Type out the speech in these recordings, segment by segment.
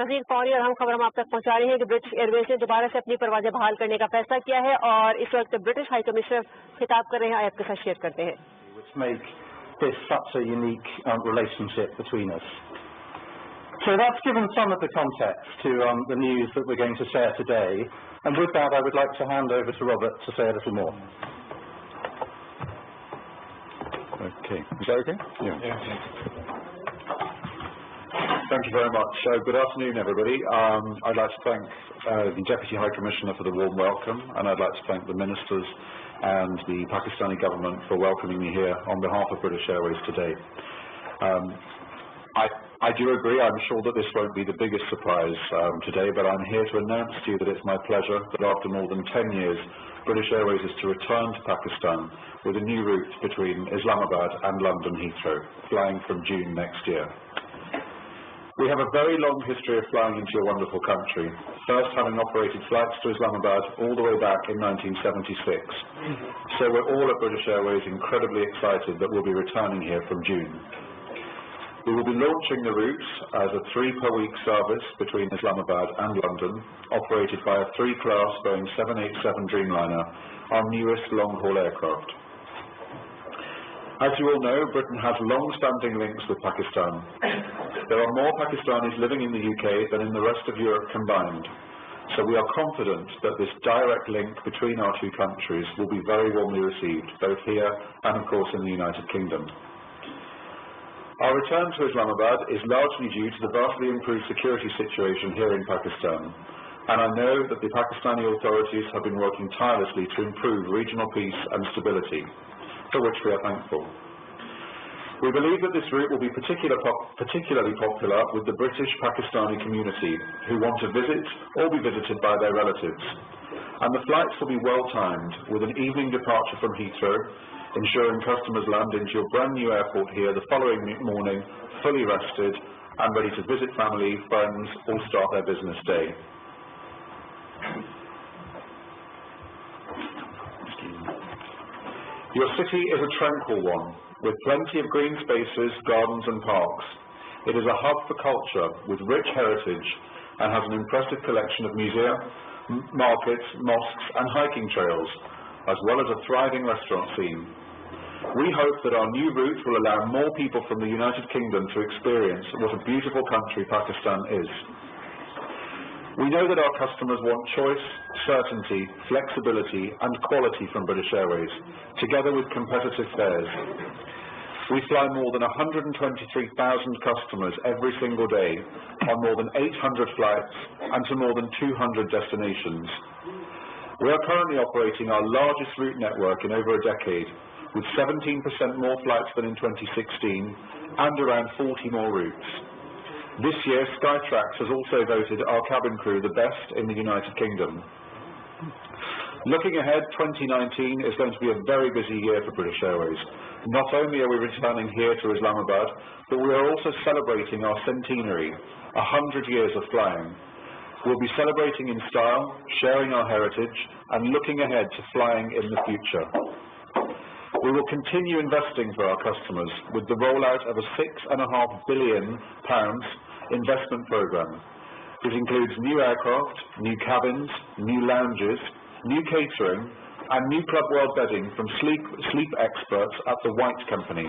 नाज़रीन, फौरी और अहम खबर हम आप तक पहुंचा रहे हैं कि ब्रिटिश एयरवेज ने दोबारा से अपनी परवाजें बहाल करने का फैसला किया है और इस वक्त ब्रिटिश हाई कमिश्नर खिताब कर रहे हैं, आपके साथ शेयर करते हैं. Make this such a unique relationship between us. So that's given some of the context to the news that we're going to share today, and with that I would like to hand over to Robert to say a little more. Okay, is that okay? Yeah. Thank you very much. Good afternoon, everybody. I'd like to thank the Deputy High Commissioner for the warm welcome, and I'd like to thank the ministers and the Pakistani government for welcoming me here on behalf of British Airways today. I do agree, I'm sure that this won't be the biggest surprise today, but I'm here to announce to you that it's my pleasure that after more than 10 years, British Airways is to return to Pakistan with a new route between Islamabad and London Heathrow, flying from June next year. We have a very long history of flying into your wonderful country, first having operated flights to Islamabad all the way back in 1976. So we're all at British Airways incredibly excited that we'll be returning here from June. We will be launching the route as a 3-per-week service between Islamabad and London, operated by a 3-class Boeing 787 Dreamliner, our newest long-haul aircraft. As you all know, Britain has long-standing links with Pakistan. There are more Pakistanis living in the UK than in the rest of Europe combined, so we are confident that this direct link between our two countries will be very warmly received, both here and of course in the United Kingdom. Our return to Islamabad is largely due to the vastly improved security situation here in Pakistan, and I know that the Pakistani authorities have been working tirelessly to improve regional peace and stability, for which we are thankful. We believe that this route will be particularly popular with the British Pakistani community who want to visit or be visited by their relatives. And the flights will be well timed with an evening departure from Heathrow, ensuring customers land into your brand new airport here the following morning, fully rested and ready to visit family, friends, or start their business day. Your city is a tranquil one, with plenty of green spaces, gardens and parks. It is a hub for culture with rich heritage and has an impressive collection of museums, markets, mosques and hiking trails, as well as a thriving restaurant scene. We hope that our new route will allow more people from the United Kingdom to experience what a beautiful country Pakistan is. We know that our customers want choice, certainty, flexibility and quality from British Airways, together with competitive fares. We fly more than 123,000 customers every single day on more than 800 flights and to more than 200 destinations. We are currently operating our largest route network in over a decade, with 17% more flights than in 2016 and around 40 more routes. This year, Skytrax has also voted our cabin crew the best in the United Kingdom. Looking ahead, 2019 is going to be a very busy year for British Airways. Not only are we returning here to Islamabad, but we are also celebrating our centenary, 100 years of flying. We'll be celebrating in style, sharing our heritage, and looking ahead to flying in the future. We will continue investing for our customers with the rollout of a £6.5 billion investment programme. It includes new aircraft, new cabins, new lounges, new catering and new Club World bedding from sleep experts at the White Company.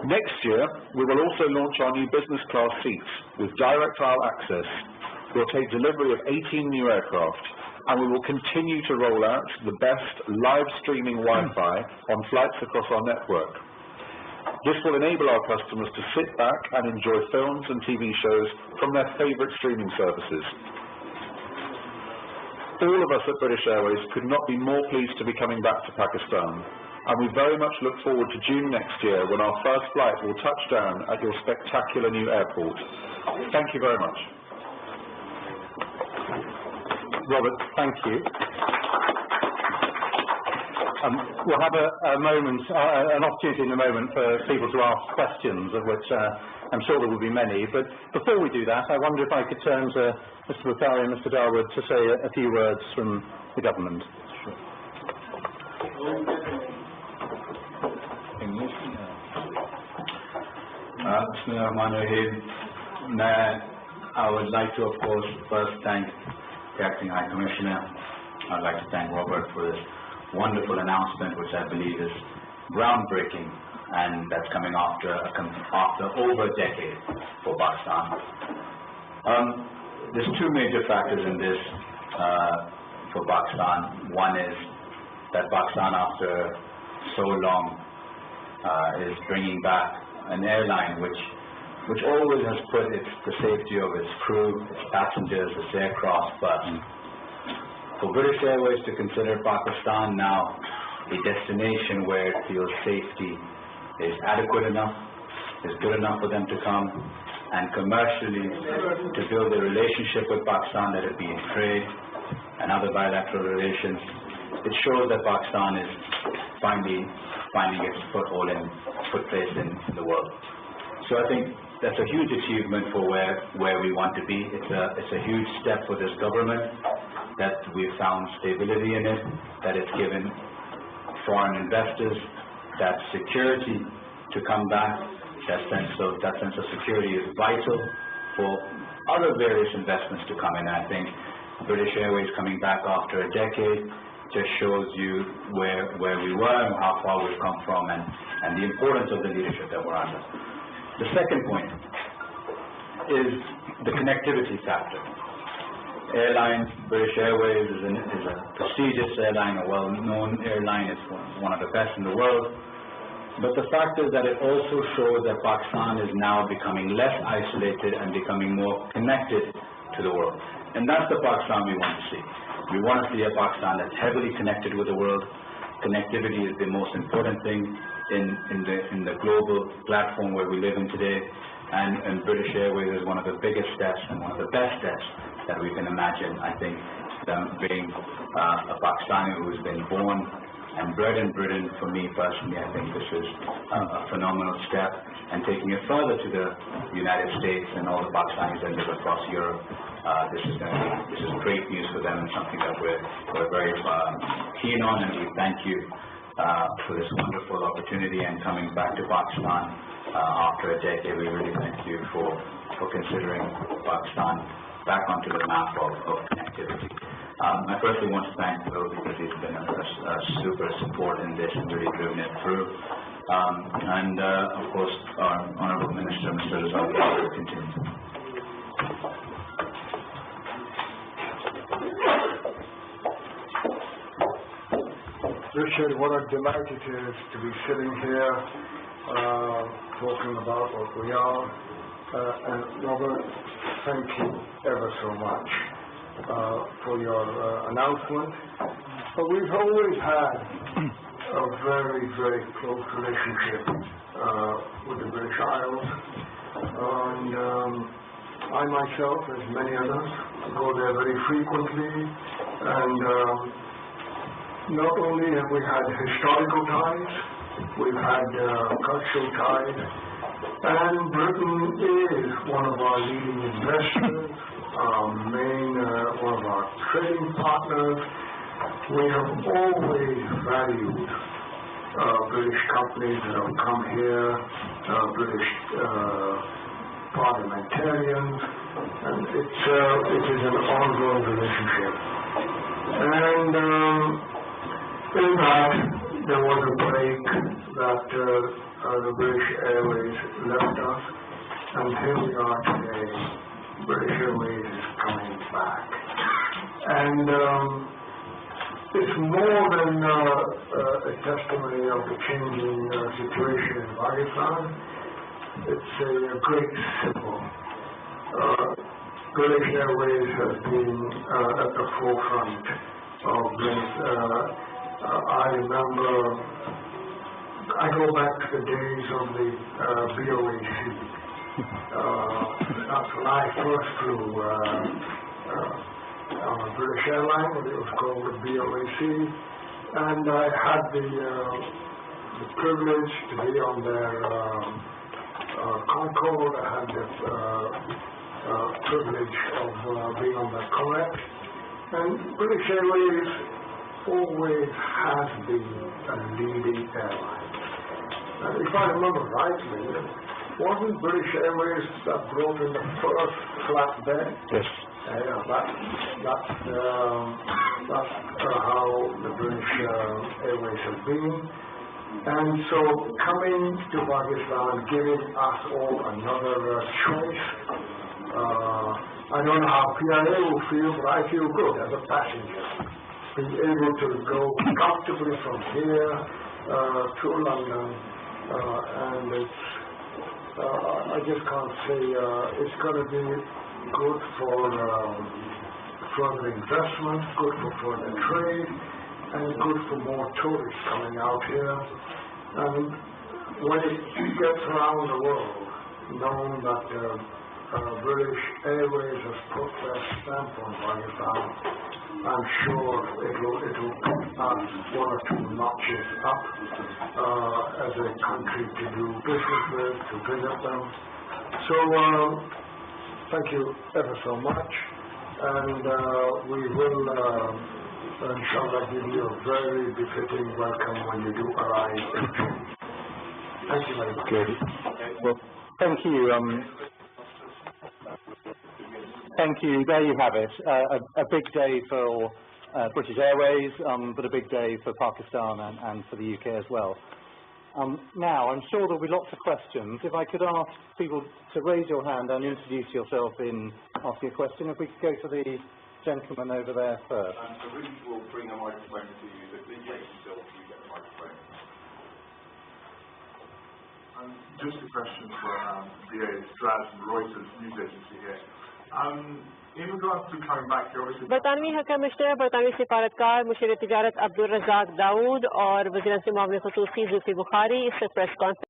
Next year, we will also launch our new business class seats with direct aisle access. We'll take delivery of 18 new aircraft, and we will continue to roll out the best live streaming Wi-Fi on flights across our network. This will enable our customers to sit back and enjoy films and TV shows from their favourite streaming services. All of us at British Airways could not be more pleased to be coming back to Pakistan, and we very much look forward to June next year when our first flight will touch down at your spectacular new airport. Thank you very much. Robert, thank you. We'll have a moment, an opportunity in a moment for people to ask questions, of which I'm sure there will be many. But before we do that, I wonder if I could turn to Mr. Bukhari and Mr. Darwood to say a few words from the government. Bismillahirrahmanirrahim. मैं I would like to, of course, first thank the Acting High Commissioner. I'd like to thank Robert for this wonderful announcement, which I believe is groundbreaking, and that's coming after over a decade for Pakistan. There's two major factors in this for Pakistan. One is that Pakistan, after so long, is bringing back an airline which always has put the safety of its crew, its passengers, its aircraft first. For British Airways to consider Pakistan now a destination where it feels safety is adequate enough, is good enough for them to come, and commercially to build a relationship with Pakistan, let it be in trade and other bilateral relations, it shows that Pakistan is finally finding its footplace in the world. So I think that's a huge achievement for where we want to be. It's a huge step for this government that we've found stability in it, that it's given foreign investors that security to come back. That sense of security is vital for other various investments to come in. I think British Airways coming back after a decade just shows you where we were and how far we've come from, and the importance of the leadership that we're under. The second point is the connectivity factor. Airlines, British Airways is a prestigious airline, a well-known airline. It's one of the best in the world. But the fact is that it also shows that Pakistan is now becoming less isolated and becoming more connected to the world. And that's the Pakistan we want to see. We want to see a Pakistan that's heavily connected with the world. Connectivity is the most important thing in the global platform where we live in today. And British Airways is one of the biggest steps and one of the best steps that we can imagine. I think them being a Pakistani who's been born and bred in Britain, for me personally, I think this is a phenomenal step, and taking it further to the United States and all the Pakistanis that live across Europe. This is great news for them, and something that we're very keen on, and we thank you for this wonderful opportunity and coming back to Pakistan after a decade. We really thank you for considering Pakistan back onto the map of connectivity. I personally want to thank Will, because he's been a super support in this and really driven it through. And of course, our Honourable Minister, Mr. Zulfi, will continue. Richard, what a delight it is to be sitting here talking about what we are. And Robert, thank you ever so much for your announcement. But we've always had a very, very close relationship with the British Isles. And I myself, as many others, go there very frequently. And not only have we had historical ties, we've had cultural ties, and Britain is one of our leading investors, one of our trading partners. We have always valued British companies that have come here, British parliamentarians, and it is an ongoing relationship. And in that, there was a break that the British Airways left us, and here we are today. British Airways is coming back. And it's more than a testimony of the changing situation in Pakistan. It's a great symbol. British Airways has been at the forefront of this. I remember, I go back to the days of the BOAC. That's when I first flew on a British airline, when it was called the BOAC, and I had the privilege to be on their Concorde. I had the privilege of being on their Correct, and British Airways always has been a leading airline. If I remember rightly, wasn't British Airways that brought in the first flatbed? Yes. Yeah, that's how the British Airways have been. And so coming to Pakistan, giving us all another choice, I don't know how PIA will feel, but I feel good as a passenger, being able to go comfortably from here to London, and it's, I just can't say, it's going to be good for further investment, good for further trade, and good for more tourists coming out here. And when it gets around the world, known that British Airways has put their stamp on Pakistan, I'm sure it will put us one or two notches up as a country to do business with, to visit them. So thank you ever so much, and we will inshallah give you a very befitting welcome when you do arrive. Thank you very much. Good. Well, thank you. Thank you. There you have it. A big day for British Airways, but a big day for Pakistan and for the UK as well. Now, I'm sure there'll be lots of questions. If I could ask people to raise your hand and introduce yourself in asking a question. If we could go to the gentleman over there first. So Ruth will bring a microphone to you. So please wait until you get the microphone. Just a question for BA Straz and Reuters news agency here. In regards to coming back here, obviously... बरतानवी हक़ commissioner, बरतानवी सिफारतकार, Musheer तिजारत अब्दुल रज़ाक दाऊद और वज़ीर-ए-आज़म मामले ख़ुसूसी ज़ुल्फ़ी बुखारी इस press conference